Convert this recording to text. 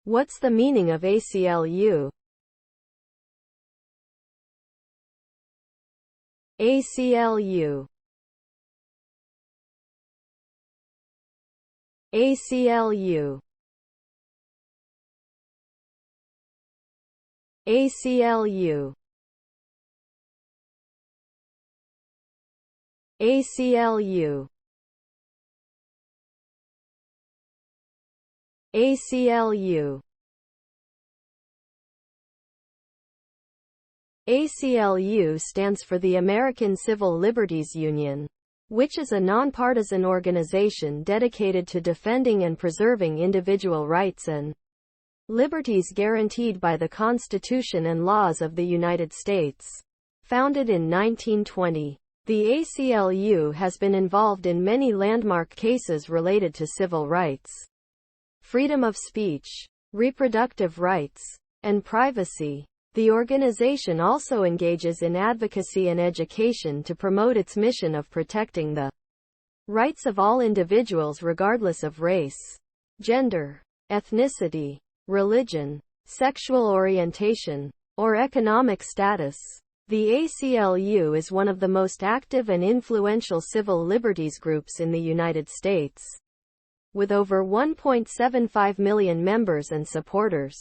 What's the meaning of ACLU? ACLU. ACLU. ACLU. ACLU. ACLU. ACLU stands for the American Civil Liberties Union, which is a nonpartisan organization dedicated to defending and preserving individual rights and liberties guaranteed by the Constitution and laws of the United States. Founded in 1920, the ACLU has been involved in many landmark cases related to civil rights, freedom of speech, reproductive rights, and privacy. The organization also engages in advocacy and education to promote its mission of protecting the rights of all individuals regardless of race, gender, ethnicity, religion, sexual orientation, or economic status. The ACLU is one of the most active and influential civil liberties groups in the United States, with over 1.75 million members and supporters.